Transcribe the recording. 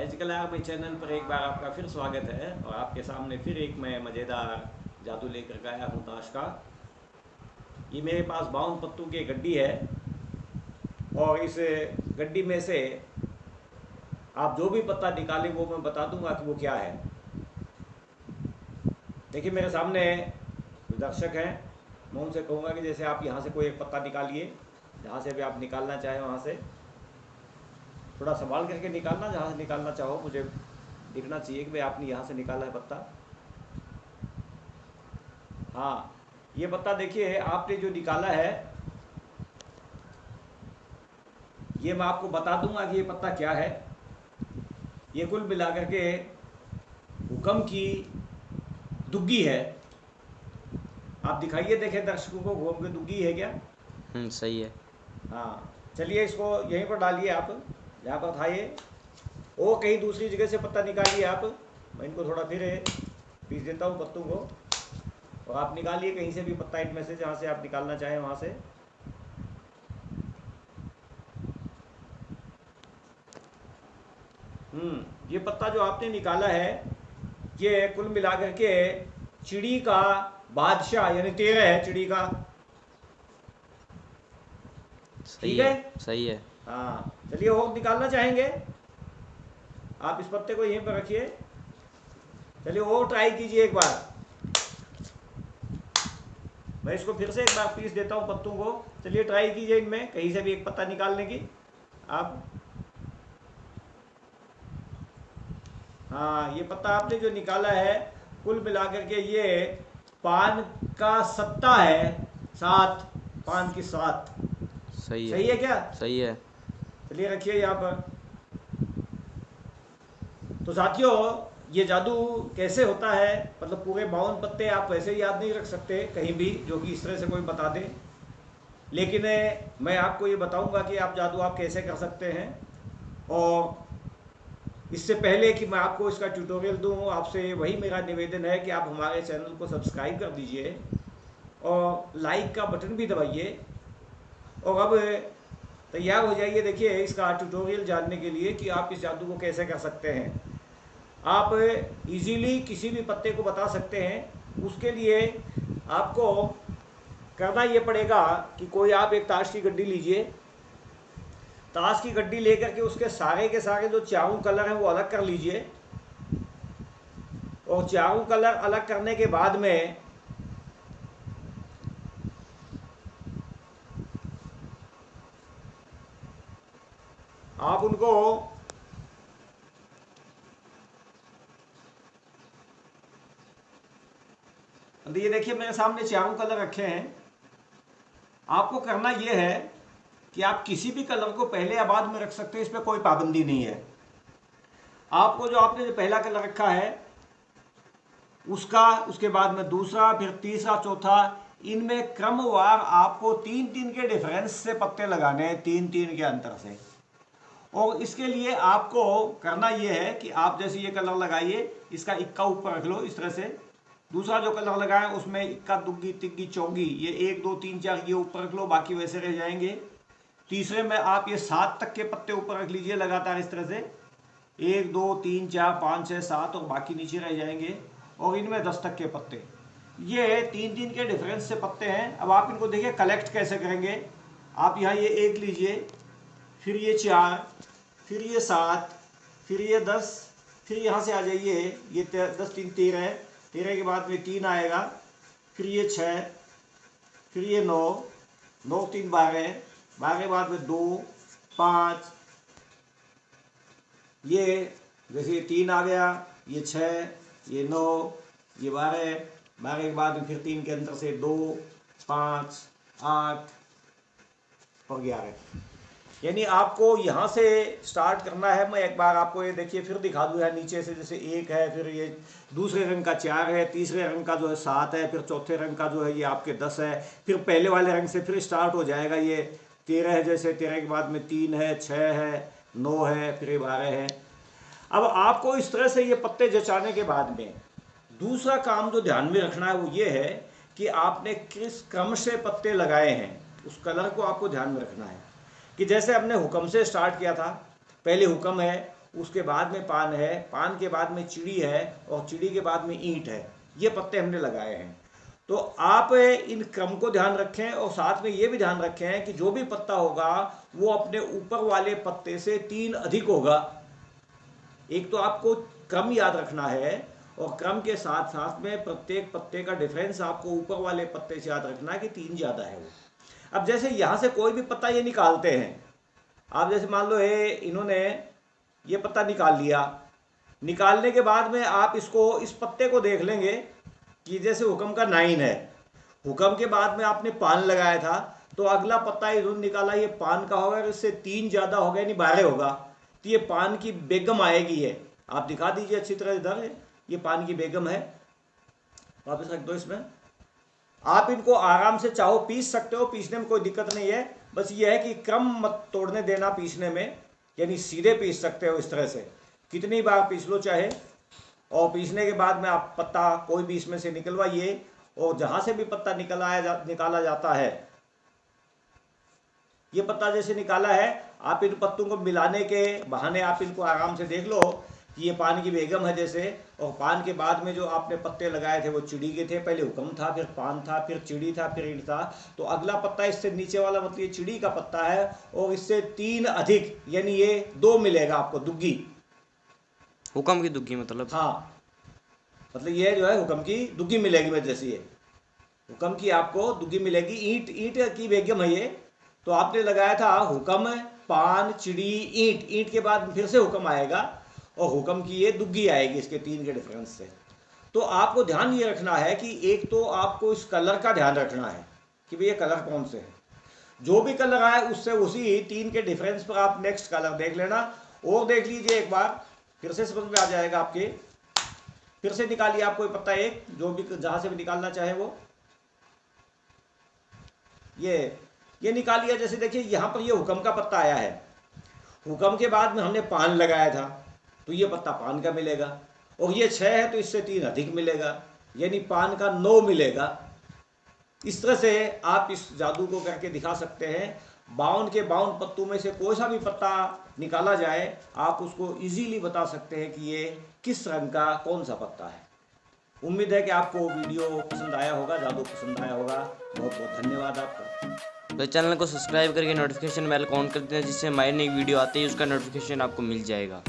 एजिकल army channel पर एक बार आपका फिर स्वागत है और आपके सामने फिर एक मैं मज़ेदार जादू लेकर के आया हूँ ताश का। ये मेरे पास 52 पत्तों की गड्डी है और इस गड्डी में से आप जो भी पत्ता निकालें वो मैं बता दूंगा कि वो क्या है। देखिए मेरे सामने जो दर्शक हैं, मैं उनसे कहूँगा कि जैसे आप यहाँ से कोई एक पत्ता निकालिए, जहाँ से भी आप निकालना चाहें वहाँ से थोड़ा संभाल करके निकालना, जहाँ से निकालना चाहो मुझे दिखना चाहिए कि भाई आपने यहाँ से निकाला है पत्ता। हाँ, ये पत्ता देखिए आपने जो निकाला है, ये मैं आपको बता दूंगा कि ये पत्ता क्या है। ये कुल मिलाकर के हुक्म की दुग्गी है। आप दिखाइए, देखें दर्शकों को, हुक्म की दुग्गी है क्या? सही है। हाँ, चलिए इसको यहीं पर डालिए आप, जहाँ पर था ये। वो कहीं दूसरी जगह से पत्ता निकालिए आप। मैं इनको थोड़ा फिर पीस देता हूँ पत्तों को, और आप निकालिए कहीं से भी पत्ता इनमें से, जहाँ से आप निकालना चाहें वहाँ से। ये पत्ता जो आपने निकाला है, ये कुल मिलाकर के चिड़ी का बादशाह यानी 13 है चिड़ी का। सही ठीक है। है। सही है। हाँ, चलिए और निकालना चाहेंगे आप, इस पत्ते को यहीं पर रखिए। चलिए और ट्राई कीजिए एक बार। मैं इसको फिर से एक बार पीस देता हूँ पत्तों को। चलिए ट्राई कीजिए इनमें कहीं से भी एक पत्ता निकालने की आप। हाँ, ये पत्ता आपने जो निकाला है, कुल मिलाकर के ये पान का सत्ता है। सात, पान की सात। सही है। सही है क्या? सही है। चलिए रखिए यहाँ पर। तो साथियों, ये जादू कैसे होता है, मतलब पूरे 52 पत्ते आप वैसे याद नहीं रख सकते कहीं भी, जो कि इस तरह से कोई बता दे। लेकिन मैं आपको ये बताऊंगा कि आप जादू आप कैसे कर सकते हैं। और इससे पहले कि मैं आपको इसका ट्यूटोरियल दूं, आपसे वही मेरा निवेदन है कि आप हमारे चैनल को सब्सक्राइब कर दीजिए और लाइक का बटन भी दबाइए। और अब तैयार हो जाइए, देखिए इसका ट्यूटोरियल जानने के लिए कि आप इस जादू को कैसे कर सकते हैं। आप इजीली किसी भी पत्ते को बता सकते हैं। उसके लिए आपको करना ये पड़ेगा कि कोई आप एक ताश की गड्डी लीजिए। ताश की गड्डी लेकर के उसके सारे के सारे जो चारों कलर हैं वो अलग कर लीजिए। और चारों कलर अलग करने के बाद में आप उनको ये देखिए मेरे सामने चारों कलर रखे हैं। आपको करना ये है कि आप किसी भी कलर को पहले या बाद में रख सकते हैं, इस पर कोई पाबंदी नहीं है। आपको जो आपने जो पहला कलर रखा है उसका, उसके बाद में दूसरा, फिर तीसरा, चौथा, इनमें क्रमवार आपको 3-3 के डिफरेंस से पत्ते लगाने हैं, 3-3 के अंतर से। और इसके लिए आपको करना यह है कि आप जैसे ये कलर लगाइए, इसका इक्का ऊपर रख लो इस तरह से। दूसरा जो कलर लगाएं उसमें इक्का, दुग्गी, तिग्गी, चौगी, ये 1 2 3 4 ये ऊपर रख लो, बाकी वैसे रह जाएंगे। तीसरे में आप ये 7 तक के पत्ते ऊपर रख लीजिए लगातार इस तरह से, 1 2 3 4 5 6 7, और बाकी नीचे रह जाएंगे। और इनमें 10 तक के पत्ते, ये 3-3 के डिफरेंस से पत्ते हैं। अब आप इनको देखिए कलेक्ट कैसे करेंगे। आप यहाँ ये 1 लीजिए, फिर ये 4, फिर ये 7, फिर ये 10, फिर यहाँ से आ जाइए, ये 10 3 13, 13 के बाद में 3 आएगा, फिर ये 6, फिर ये 9, 9 3 12, 12 के बाद में 2 5, ये जैसे ये 3 आ गया, ये 6, ये 9, ये 12, 12 के बाद में फिर 3 के अंतर से 2 5 8 और 11। यानी आपको यहाँ से स्टार्ट करना है। मैं एक बार आपको ये देखिए फिर दिखा दूँ, है नीचे से, जैसे 1 है, फिर ये दूसरे रंग का 4 है, तीसरे रंग का जो है 7 है, फिर चौथे रंग का जो है ये आपके 10 है, फिर पहले वाले रंग से फिर स्टार्ट हो जाएगा, ये 13 है, जैसे 13 के बाद में 3 है, 6 है, 9 है, फिर ये 12 है। अब आपको इस तरह से ये पत्ते जचाने के बाद में दूसरा काम जो ध्यान में रखना है वो ये है कि आपने किस क्रम से पत्ते लगाए हैं, उस कलर को आपको ध्यान में रखना है। कि जैसे हमने हुक्म से स्टार्ट किया था, पहले हुक्म है, उसके बाद में पान है, पान के बाद में चिड़ी है और चिड़ी के बाद में ईंट है। ये पत्ते हमने लगाए हैं। तो आप इन क्रम को ध्यान रखें और साथ में ये भी ध्यान रखें कि जो भी पत्ता होगा वो अपने ऊपर वाले पत्ते से 3 अधिक होगा। एक तो आपको क्रम याद रखना है और क्रम के साथ साथ में प्रत्येक पत्ते का डिफरेंस आपको ऊपर वाले पत्ते से याद रखना है कि 3 ज़्यादा है वो। अब जैसे यहाँ से कोई भी पत्ता ये निकालते हैं, आप जैसे मान लो इन्होंने ये पत्ता निकाल लिया, निकालने के बाद में आप इस पत्ते को देख लेंगे कि जैसे हुक्म का 9 है, हुक्म के बाद में आपने पान लगाया था, तो अगला पत्ता इन्होंने निकाला ये पान का होगा, इससे 3 ज़्यादा होगा यानी 12 होगा, तो ये पान की बेगम आएगी। है आप दिखा दीजिए अच्छी तरह, इधर ये पान की बेगम है, वापस रख दो इसमें। आप इनको आराम से चाहो पीस सकते हो, पीसने में कोई दिक्कत नहीं है, बस ये है कि क्रम मत तोड़ने देना पीसने में, यानी सीधे पीस सकते हो इस तरह से, कितनी बार पीस लो चाहे। और पीसने के बाद में आप पत्ता कोई भी इसमें से निकलवाइए और जहाँ से भी पत्ता निकाला जाता है, ये पत्ता जैसे निकाला है, आप इन पत्तों को मिलाने के बहाने आप इनको आराम से देख लो कि ये पान की बेगम है जैसे। और पान के बाद में जो आपने पत्ते लगाए थे वो चिड़ी के थे, पहले हुक्म था, फिर पान था, फिर चिड़ी था, फिर ईंट था। तो अगला पत्ता इससे नीचे वाला मतलब ये चिड़ी का पत्ता है और इससे 3 अधिक यानी ये 2 मिलेगा आपको, दुग्गी। हुक्म की दुग्गी मतलब? हाँ, मतलब ये जो है हुक्म की दुग्गी मिलेगी, मैं जैसे ये हुक्म की आपको दुग्गी मिलेगी। ईंट की बेगम है ये। तो आपने लगाया था हुक्म, पान, चिड़ी, ईंट, ईंट के बाद फिर से हुक्म आएगा और हुक्म की ये दुग्गी आएगी इसके 3 के डिफरेंस से। तो आपको ध्यान ये रखना है कि एक तो आपको इस कलर का ध्यान रखना है कि भई ये कलर कौन से है। जो भी कलर आए उससे उसी 3 के डिफरेंस पर आप नेक्स्ट कलर देख लेना और देख लीजिए एक बार, फिर से समझ में आ जाएगा आपके। फिर से निकालिए आप कोई पत्ता एक, जो भी जहां से भी निकालना चाहे वो, ये निकाल लिया। जैसे देखिए यहाँ पर ये हुक्म का पत्ता आया है, हुक्म के बाद में हमने पान लगाया था, तो ये पत्ता पान का मिलेगा। और ये 6 है तो इससे 3 अधिक मिलेगा, यानी पान का 9 मिलेगा। इस तरह से आप इस जादू को करके दिखा सकते हैं। 52 के 52 पत्तों में से कोई सा भी पत्ता निकाला जाए, आप उसको इजीली बता सकते हैं कि ये किस रंग का कौन सा पत्ता है। उम्मीद है कि आपको वीडियो पसंद आया होगा, जादू पसंद आया होगा। बहुत बहुत धन्यवाद आपका। तो चैनल को सब्सक्राइब करके नोटिफिकेशन बेल ऑन कर दें, जिससे हमारी नई वीडियो आते ही उसका नोटिफिकेशन आपको मिल जाएगा।